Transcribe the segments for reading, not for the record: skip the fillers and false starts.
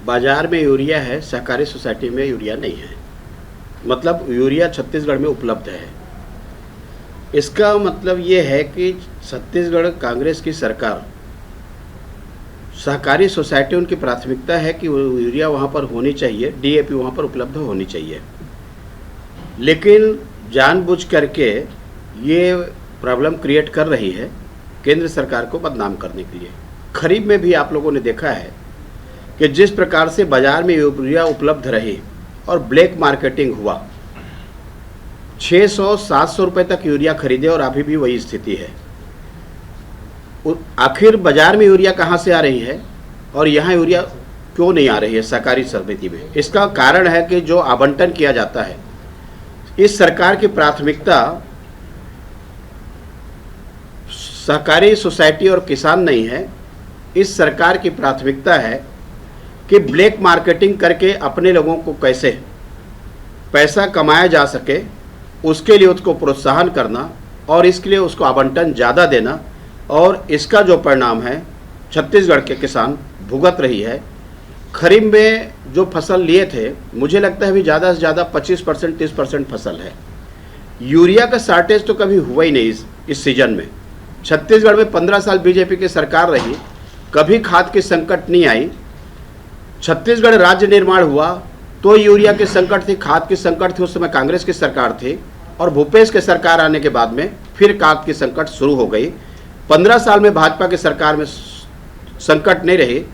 बाजार में यूरिया है, सहकारी सोसाइटी में यूरिया नहीं है। मतलब यूरिया छत्तीसगढ़ में उपलब्ध है। इसका मतलब ये है कि छत्तीसगढ़ कांग्रेस की सरकार, सहकारी सोसाइटी उनकी प्राथमिकता है कि यूरिया वहाँ पर होनी चाहिए, डीएपी वहाँ पर उपलब्ध होनी चाहिए। लेकिन जानबूझ करके ये प्रॉब्लम क्रिएट कर रही है केंद्र सरकार को बदनाम करने के लिए। खरीफ में भी आप लोगों ने देखा है कि जिस प्रकार से बाजार में यूरिया उपलब्ध रही और ब्लैक मार्केटिंग हुआ, 600-700 रुपये तक यूरिया खरीदे और अभी भी वही स्थिति है। आखिर बाजार में यूरिया कहाँ से आ रही है और यहाँ यूरिया क्यों नहीं आ रही है सहकारी समिति में? इसका कारण है कि जो आवंटन किया जाता है, इस सरकार की प्राथमिकता सहकारी सोसाइटी और किसान नहीं है। इस सरकार की प्राथमिकता है कि ब्लैक मार्केटिंग करके अपने लोगों को कैसे पैसा कमाया जा सके, उसके लिए उसको प्रोत्साहन करना और इसके लिए उसको आवंटन ज़्यादा देना। और इसका जो परिणाम है छत्तीसगढ़ के किसान भुगत रही है। खरीफ में जो फसल लिए थे, मुझे लगता है अभी ज़्यादा से ज़्यादा 25% 30% फसल है। यूरिया का शॉर्टेज तो कभी हुआ ही नहीं इस सीजन में। छत्तीसगढ़ में 15 साल बीजेपी की सरकार रही, कभी खाद की संकट नहीं आई। छत्तीसगढ़ राज्य निर्माण हुआ तो यूरिया की संकट थी, खाद की संकट थी, उस समय कांग्रेस की सरकार थी। और भूपेश की सरकार आने के बाद में फिर खाद की संकट शुरू हो गई। 15 साल में भाजपा की सरकार में संकट नहीं रही।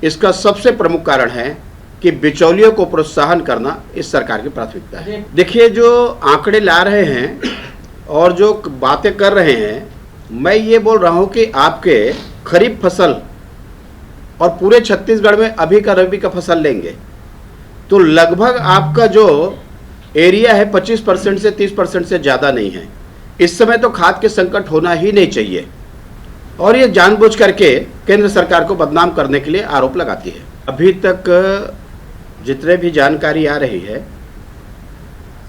इसका सबसे प्रमुख कारण है कि बिचौलियों को प्रोत्साहन करना इस सरकार की प्राथमिकता है। देखिए, जो आंकड़े ला रहे हैं और जो बातें कर रहे हैं, मैं ये बोल रहा हूँ कि आपके खरीफ फसल और पूरे छत्तीसगढ़ में अभी का रबी का फसल लेंगे तो लगभग आपका जो एरिया है 25% से 30% से ज़्यादा नहीं है। इस समय तो खाद के संकट होना ही नहीं चाहिए और ये जानबूझ करके केंद्र सरकार को बदनाम करने के लिए आरोप लगाती है। अभी तक जितने भी जानकारी आ रही है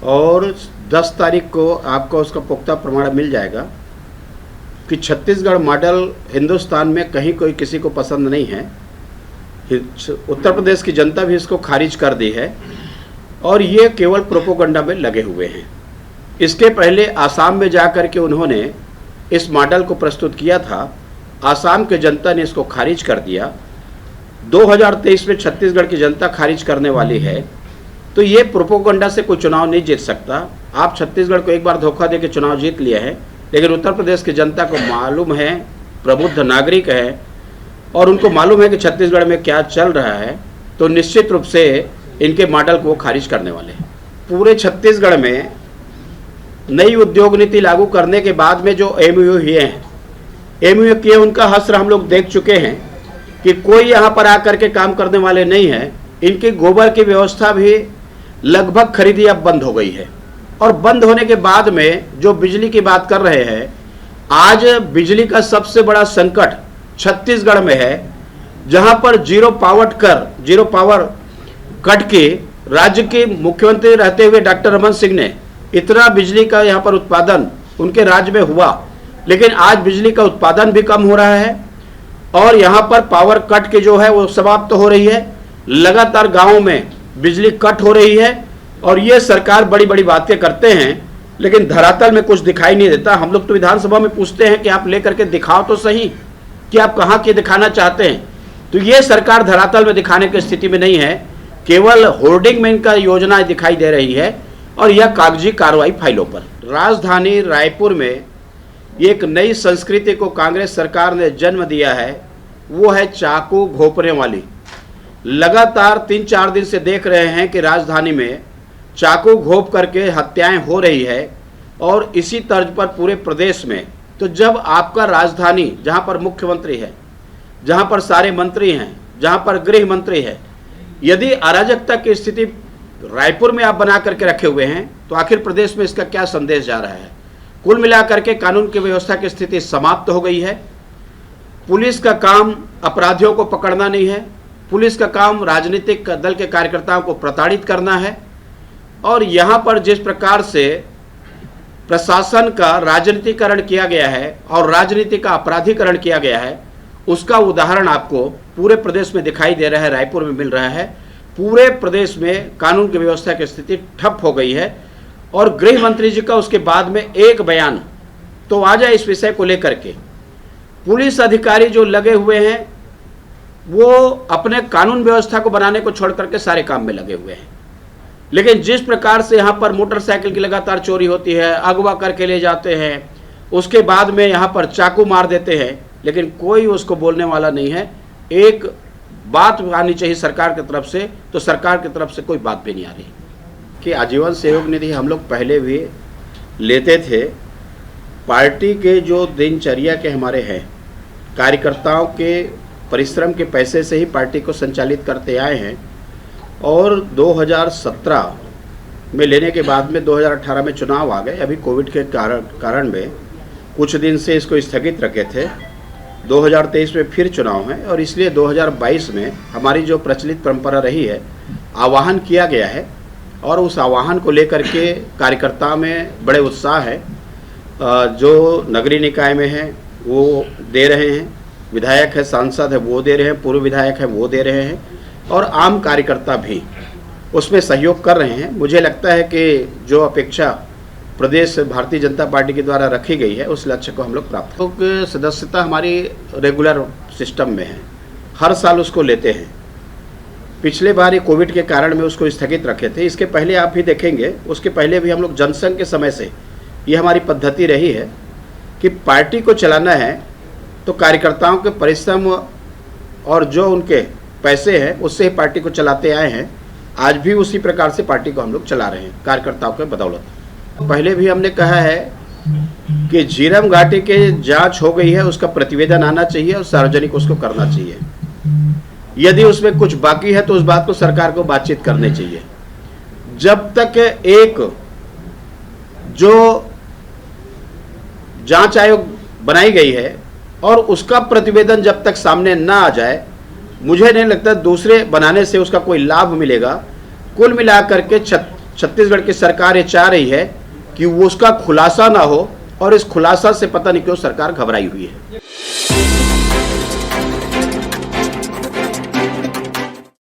और 10 तारीख को आपको उसका पुख्ता प्रमाण मिल जाएगा कि छत्तीसगढ़ मॉडल हिंदुस्तान में कहीं कोई किसी को पसंद नहीं है। उत्तर प्रदेश की जनता भी इसको खारिज कर दी है और ये केवल प्रोपोगंडा में लगे हुए हैं। इसके पहले आसाम में जाकर के उन्होंने इस मॉडल को प्रस्तुत किया था। आसाम की जनता ने इसको खारिज कर दिया। 2023 में छत्तीसगढ़ की जनता खारिज करने वाली है। तो ये प्रोपोगंडा से कोई चुनाव नहीं जीत सकता। आप छत्तीसगढ़ को एक बार धोखा दे के चुनाव जीत लिए हैं, लेकिन उत्तर प्रदेश की जनता को मालूम है, प्रबुद्ध नागरिक है और उनको मालूम है कि छत्तीसगढ़ में क्या चल रहा है, तो निश्चित रूप से इनके मॉडल को वो खारिज करने वाले हैं। पूरे छत्तीसगढ़ में नई उद्योग नीति लागू करने के बाद में जो एमओयू हुए हैं, एमओयू किए उनका हश्र हम लोग देख चुके हैं कि कोई यहाँ पर आकर के काम करने वाले नहीं है। इनकी गोबर की व्यवस्था भी लगभग खरीदी अब बंद हो गई है और बंद होने के बाद में जो बिजली की बात कर रहे हैं, आज बिजली का सबसे बड़ा संकट छत्तीसगढ़ में है, जहां पर जीरो पावर कट के राज्य के मुख्यमंत्री रहते हुए डॉक्टर रमन सिंह ने इतना बिजली का यहां पर उत्पादन उनके राज्य में हुआ, लेकिन आज बिजली का उत्पादन भी कम हो रहा है और यहां पर पावर कट के जो है वो समाप्त हो रही है। लगातार गाँव में बिजली कट हो रही है और ये सरकार बड़ी बड़ी बातें करते हैं, लेकिन धरातल में कुछ दिखाई नहीं देता। हम लोग तो विधानसभा में पूछते हैं कि आप लेकर के दिखाओ तो सही कि आप कहाँ के दिखाना चाहते हैं। तो ये सरकार धरातल में दिखाने की स्थिति में नहीं है, केवल होर्डिंग में इनका योजना दिखाई दे रही है और यह कागजी कार्रवाई फाइलों पर। राजधानी रायपुर में एक नई संस्कृति को कांग्रेस सरकार ने जन्म दिया है, वो है चाकू घोंपने वाली। लगातार 3-4 दिन से देख रहे हैं कि राजधानी में चाकू घोंप करके हत्याएं हो रही है और इसी तर्ज पर पूरे प्रदेश में। तो जब आपका राजधानी, जहां पर मुख्यमंत्री है, जहां पर सारे मंत्री हैं, जहां पर गृह मंत्री है, यदि अराजकता की स्थिति रायपुर में आप बना करके रखे हुए हैं तो आखिर प्रदेश में इसका क्या संदेश जा रहा है? कुल मिलाकर के कानून की व्यवस्था की स्थिति समाप्त हो गई है। पुलिस का काम अपराधियों को पकड़ना नहीं है, पुलिस का काम राजनीतिक दल के कार्यकर्ताओं को प्रताड़ित करना है। और यहाँ पर जिस प्रकार से प्रशासन का राजनीतिकरण किया गया है और राजनीति का अपराधीकरण किया गया है, उसका उदाहरण आपको पूरे प्रदेश में दिखाई दे रहा है, रायपुर में मिल रहा है। पूरे प्रदेश में कानून की व्यवस्था की स्थिति ठप हो गई है और गृह मंत्री जी का उसके बाद में एक बयान तो आ जाए इस विषय को लेकर के। पुलिस अधिकारी जो लगे हुए हैं वो अपने कानून व्यवस्था को बनाने को छोड़ करके सारे काम में लगे हुए हैं, लेकिन जिस प्रकार से यहाँ पर मोटरसाइकिल की लगातार चोरी होती है, अगवा करके ले जाते हैं, उसके बाद में यहाँ पर चाकू मार देते हैं, लेकिन कोई उसको बोलने वाला नहीं है। एक बात आनी चाहिए सरकार की तरफ से, तो सरकार की तरफ से कोई बात भी नहीं आ रही कि आजीवन सहयोग निधि हम लोग पहले भी लेते थे। पार्टी के जो दिनचर्या के हमारे हैं, कार्यकर्ताओं के परिश्रम के पैसे से ही पार्टी को संचालित करते आए हैं और 2017 में लेने के बाद में 2018 में चुनाव आ गए। अभी कोविड के कारण में कुछ दिन से इसको स्थगित रखे थे। 2023 में फिर चुनाव है और इसलिए 2022 में हमारी जो प्रचलित परंपरा रही है, आह्वान किया गया है और उस आह्वान को लेकर के कार्यकर्ता में बड़े उत्साह है। जो नगरीय निकाय में हैं वो दे रहे हैं, विधायक है, सांसद है वो दे रहे हैं, पूर्व विधायक है वो दे रहे हैं और आम कार्यकर्ता भी उसमें सहयोग कर रहे हैं। मुझे लगता है कि जो अपेक्षा प्रदेश भारतीय जनता पार्टी के द्वारा रखी गई है उस लक्ष्य को हम लोग प्राप्त करेंगे। सदस्यता हमारी रेगुलर सिस्टम में है, हर साल उसको लेते हैं। पिछले बार ये कोविड के कारण में उसको स्थगित रखे थे। इसके पहले आप भी देखेंगे, उसके पहले भी हम लोग जनसंघ के समय से ये हमारी पद्धति रही है कि पार्टी को चलाना है तो कार्यकर्ताओं के परिश्रम और जो उनके पैसे हैं उससे ही पार्टी को चलाते आए हैं। आज भी उसी प्रकार से पार्टी को हम लोग चला रहे हैं कार्यकर्ताओं के बदौलत। पहले भी हमने कहा है कि झीरम घाटी के जांच हो गई है, उसका प्रतिवेदन आना चाहिए और सार्वजनिक उसको करना चाहिए। यदि उसमें कुछ बाकी है तो उस बात को सरकार को बातचीत करनी चाहिए। जब तक एक जो जांच आयोग बनाई गई है और उसका प्रतिवेदन जब तक सामने ना आ जाए, मुझे नहीं लगता दूसरे बनाने से उसका कोई लाभ मिलेगा। कुल मिलाकर के छत्तीसगढ़ की सरकार ये चाह रही है कि वो उसका खुलासा ना हो और इस खुलासा से पता नहीं क्यों सरकार घबराई हुई है।